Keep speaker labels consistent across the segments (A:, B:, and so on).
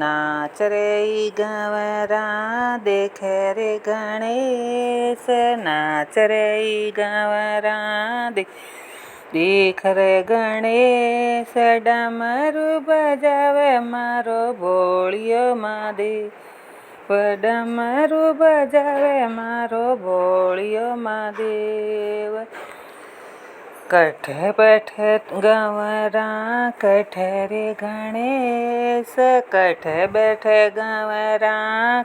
A: नाच रे गंवरा देखे रे गणेश, नाच रे गंवरा देख रे गणेश, डमरू बजावे मारो भोलियो महादेव, डमरू बजावे मारो भोलियो महादेव। कठे बैठे गंवरा कठे रे गणेश, कठे बैठे गंवरा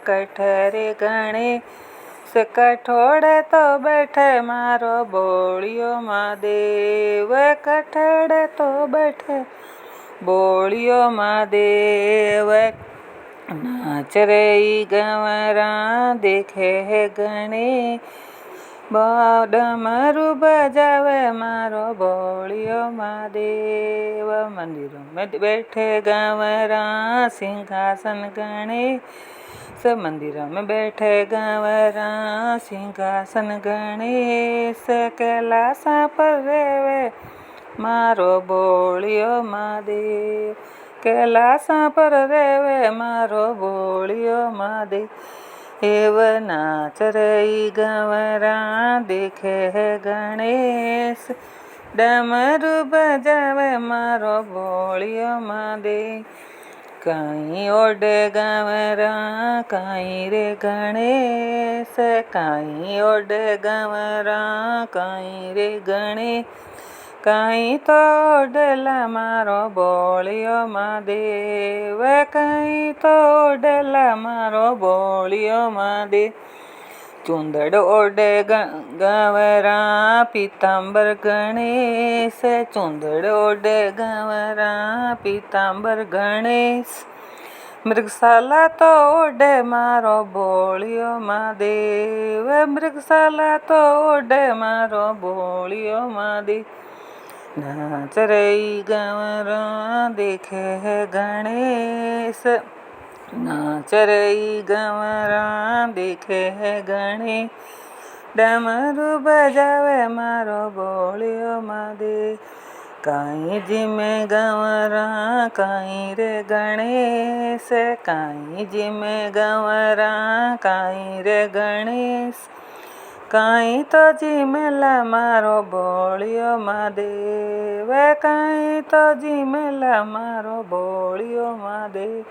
A: कठे रे गणेश, कठोड़े तो बैठे मारो भोलियो महादेव, कठोड़े तो बैठे भोलियो महादेव। नाच रे गंवरा देखे है गणेश, डमरू बजावे मारो भोलियो महादेव। मंदिरों में बैठे गंवरा सिंहासन गणेश, मंदिरों में बैठे गंवरा सिंहासन गणेश, कैलासा पर रेवे मारो भोलियो महादेव, कैलासा पर रेवे मारो भोलियो महादेव। एव नाच रे गंवरा देखे है गणेश, डमरू बजावे मारो भोलियो महादेव। काई ओडे गंवरा काई रे गणेश, काई ओडे गंवरा काई रे गणेश, काई तो ओडेला मारो भोलियो महादेव, काई तो ओडेला मारो भोलियो महादेव। चुंदड़ ओडे गंवरा पीतांबर गणेश, चुंदड़ ओडे गंवरा पीतांबर गणेश, मृगशाला तो ओडे मारो भोलियो महादेव, मृगशाला तो ओडे मारो भोलियो महादेव। नाच रे गंवरा देखे है गणेश, नाच रे गंवरा देखे है गणेश, डमरू बजावे मारो भोलियो महादेव। काई जिमे गंवरा काई रे गणेश, काई जिमे गंवरा काई रे गणेश, काई तो जिमेला मारो भोलियो महादेव, काई तो जिमेला मारो भोलियो महादेव।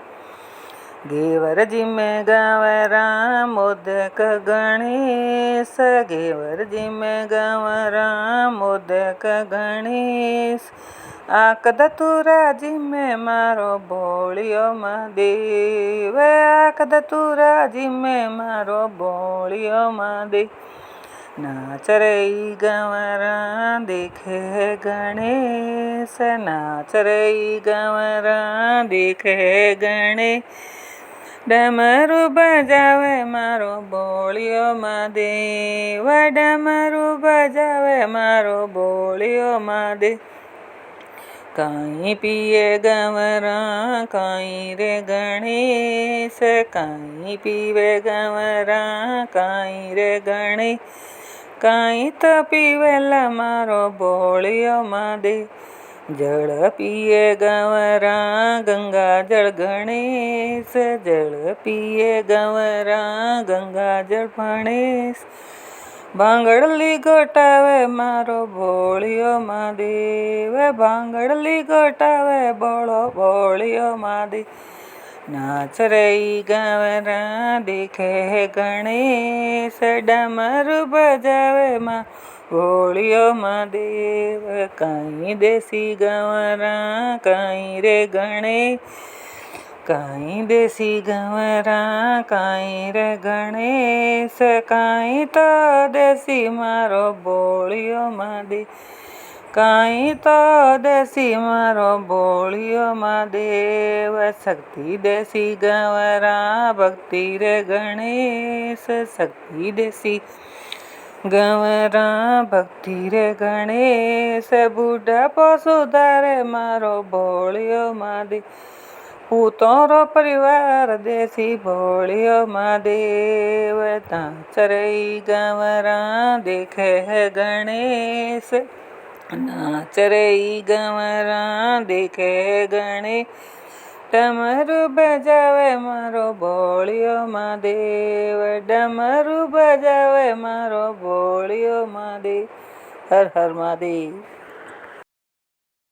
A: घेवर जिमे गंवरा मोदक गणेश, घेवर जिमे गंवरा मोदक गणेश, आक धतूरा जिमे मारो भोलियो महादेव, आक धतूरा जिमे मारो भोलियो महादेव। नाच रे गंवरा देखे गणेश, नाच रे गंवरा देखे गणेश, डमरू बजावे मारो भोलियो महादेव, डमरू बजावे मारो भोलियो महादेव। काई पिए गंवरा काई रे गणेश, काई पीवे गंवरा काई रे गणेश, काई तो पीवेला मारो भोलियो महादेव। जल पिए गंवरा गंगा जल गणेश, जल पिए गंवरा गंगा जल गणेश, भांगड़ली गोटावे मारो भोलियो महादेव, भांगड़ली गोटावे बोलो भोलियो महादेव। नाच रे गंवरा देखे गणेश, डमरू बजावे मां भोलियो महादेव। काई देसी गंवरा काई रे गणेश, काई देसी गंवरा काई रे गणेश, काई तो देसी मारो भोलियो महादेव, काई तो देसी मारो भोलियो महादेव। शक्ति देसी गंवरा भक्ति रे गणेश, शक्ति देसी गंवरा भक्ति रे गणेश, बुढ़ापो सुधारे मारो भोलियो महादेव, पूतों परिवार देसी भोलियो महादेव। नाच रे गंवरा देखे है गणेश, नाच रे गंवरा देखे गणेश, ડમરું બજાવે મારો ભોળિયો મહાદેવ, ડમરું બજાવે મારો ભોળિયો મહાદેવ. હર હર મહાદેવ.